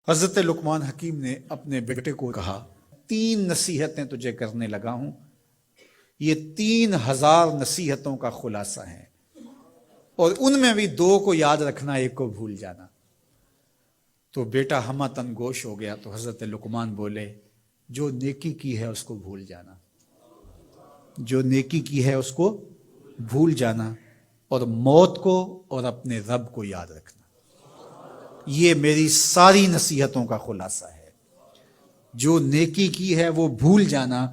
حضرت لقمان حکیم نے اپنے بیٹے کو کہا 3 نصیحتیں تجھے کرنے لگا ہوں، یہ 3000 نصیحتوں کا خلاصہ ہے، اور ان میں بھی 2 کو یاد رکھنا، 1 کو بھول جانا۔ تو بیٹا ہمہ تنگوش ہو گیا، تو حضرت لقمان بولے جو نیکی کی ہے اس کو بھول جانا، جو نیکی کی ہے اس کو بھول جانا، اور موت کو اور اپنے رب کو یاد رکھنا۔ یہ میری ساری نصیحتوں کا خلاصہ ہے۔ جو نیکی کی ہے وہ بھول جانا،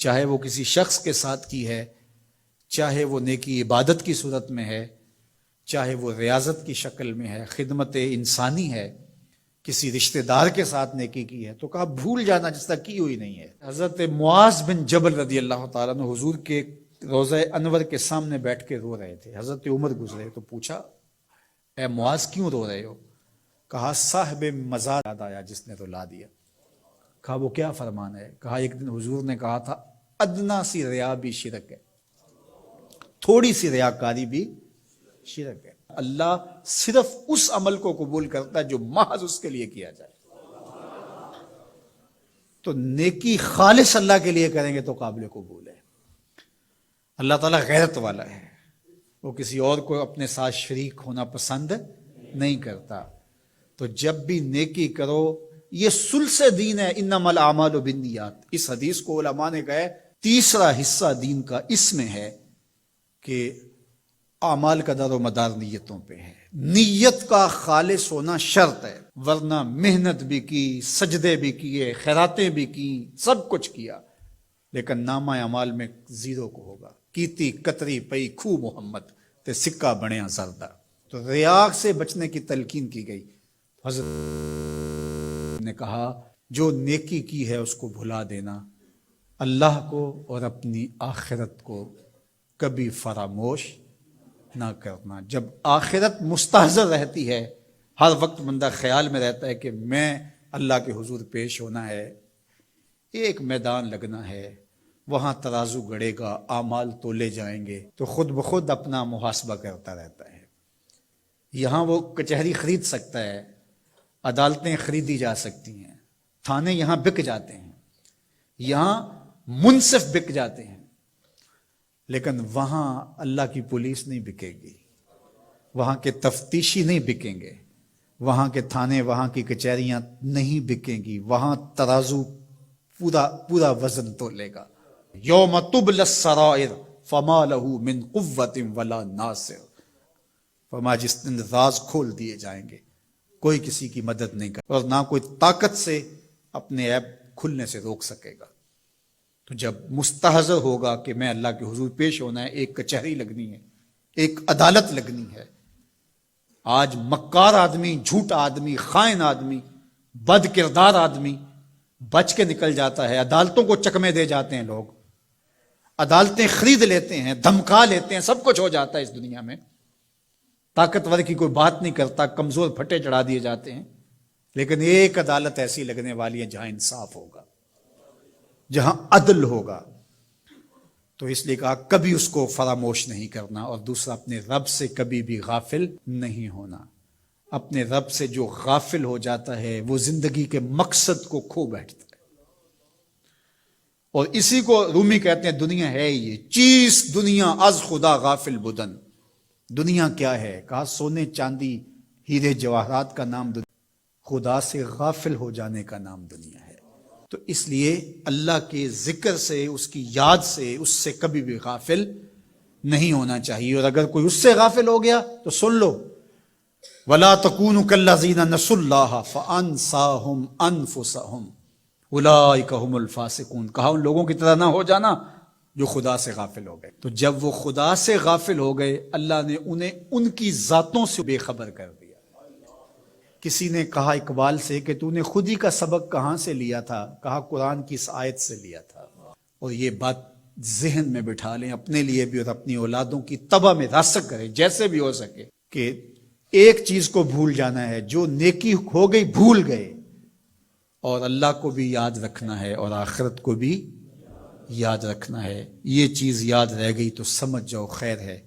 چاہے وہ کسی شخص کے ساتھ کی ہے، چاہے وہ نیکی عبادت کی صورت میں ہے، چاہے وہ ریاضت کی شکل میں ہے، خدمت انسانی ہے، کسی رشتہ دار کے ساتھ نیکی کی ہے، تو کہا بھول جانا جس طرح کی ہوئی نہیں ہے۔ حضرت معاذ بن جبل رضی اللہ تعالیٰ عنہ حضور کے روضہ انور کے سامنے بیٹھ کے رو رہے تھے۔ حضرت عمر گزرے تو پوچھا اے معاذ کیوں رو رہے ہو؟ کہا صاحب مزار یاد آیا جس نے رلا دیا۔ کہا وہ کیا فرمان ہے؟ کہا ایک دن حضور نے کہا تھا ادنا سی ریا بھی شرک ہے، تھوڑی سی ریاکاری بھی شرک ہے۔ اللہ صرف اس عمل کو قبول کرتا ہے جو محض اس کے لیے کیا جائے۔ تو نیکی خالص اللہ کے لیے کریں گے تو قابل قبول ہے۔ اللہ تعالیٰ غیرت والا ہے، وہ کسی اور کو اپنے ساتھ شریک ہونا پسند نہیں کرتا۔ تو جب بھی نیکی کرو، یہ سلس دین ہے، انما الاعمال بالنیات۔ اس حدیث کو علماء نے کہا تیسرا حصہ دین کا اس میں ہے کہ اعمال کا دار و مدار نیتوں پہ ہے۔ نیت کا خالص ہونا شرط ہے، ورنہ محنت بھی کی، سجدے بھی کیے، خیراتیں بھی کی، سب کچھ کیا، لیکن نامہ اعمال میں 0 کو ہوگا۔ کیتی کتری پئی کھو محمد تے سکہ بنیا زردہ۔ تو ریاء سے بچنے کی تلقین کی گئی۔ حضرت نے کہا جو نیکی کی ہے اس کو بھلا دینا، اللہ کو اور اپنی آخرت کو کبھی فراموش نہ کرنا۔ جب آخرت مستحضر رہتی ہے، ہر وقت بندہ خیال میں رہتا ہے کہ میں اللہ کے حضور پیش ہونا ہے، ایک میدان لگنا ہے، وہاں ترازو گڑے گا، اعمال تولے جائیں گے، تو خود بخود اپنا محاسبہ کرتا رہتا ہے۔ یہاں وہ کچہری خرید سکتا ہے، عدالتیں خریدی جا سکتی ہیں، تھانے یہاں بک جاتے ہیں، یہاں منصف بک جاتے ہیں، لیکن وہاں اللہ کی پولیس نہیں بکے گی، وہاں کے تفتیشی نہیں بکیں گے، وہاں کے تھانے، وہاں کی کچہریاں نہیں بکیں گی، وہاں ترازو پورا وزن تولے گا۔ یوم تبلی السرائر فما له من قوت ولا ناصر۔ فرما جس دن راز کھول دیے جائیں گے، کوئی کسی کی مدد نہیں کرے اور نہ کوئی طاقت سے اپنے عیب کھلنے سے روک سکے گا۔ تو جب مستحضر ہوگا کہ میں اللہ کے حضور پیش ہونا ہے، ایک کچہری لگنی ہے، ایک عدالت لگنی ہے۔ آج مکار آدمی، جھوٹا آدمی، خائن آدمی، بد کردار آدمی بچ کے نکل جاتا ہے، عدالتوں کو چکمے دے جاتے ہیں، لوگ عدالتیں خرید لیتے ہیں، دھمکا لیتے ہیں، سب کچھ ہو جاتا ہے اس دنیا میں۔ طاقتور کی کوئی بات نہیں کرتا، کمزور پھٹے چڑھا دیے جاتے ہیں، لیکن ایک عدالت ایسی لگنے والی ہے جہاں انصاف ہوگا، جہاں عدل ہوگا۔ تو اس لیے کہا کبھی اس کو فراموش نہیں کرنا، اور دوسرا اپنے رب سے کبھی بھی غافل نہیں ہونا۔ اپنے رب سے جو غافل ہو جاتا ہے وہ زندگی کے مقصد کو کھو بیٹھتا ہے، اور اسی کو رومی کہتے ہیں دنیا ہے یہ چیز، دنیا از خدا غافل بدن۔ دنیا کیا ہے؟ کہا سونے چاندی ہیرے جواہرات کا نام دنیا، خدا سے غافل ہو جانے کا نام دنیا ہے۔ تو اس لیے اللہ کے ذکر سے، اس کی یاد سے، اس سے کبھی بھی غافل نہیں ہونا چاہیے۔ اور اگر کوئی اس سے غافل ہو گیا تو سن لو وَلَا تَكُونُوا كَالَّذِينَ نَسُوا اللَّهَ فَأَنسَاهُمْ أَنفُسَهُمْ أُولَٰئِكَ هُمُ الْفَاسِقُونَ۔ کہا ان لوگوں کی طرح نہ ہو جانا جو خدا سے غافل ہو گئے۔ تو جب وہ خدا سے غافل ہو گئے، اللہ نے انہیں ان کی ذاتوں سے بے خبر کر دیا۔ کسی نے کہا اقبال سے کہ تو نے خود ہی کا سبق کہاں سے لیا تھا؟ کہا قرآن کی اس آیت سے لیا تھا۔ اور یہ بات ذہن میں بٹھا لیں، اپنے لیے بھی اور اپنی اولادوں کی طبع میں راسخ کریں جیسے بھی ہو سکے، کہ ایک چیز کو بھول جانا ہے، جو نیکی ہو گئی بھول گئے، اور اللہ کو بھی یاد رکھنا ہے اور آخرت کو بھی یاد رکھنا ہے۔ یہ چیز یاد رہ گئی تو سمجھ جاؤ خیر ہے،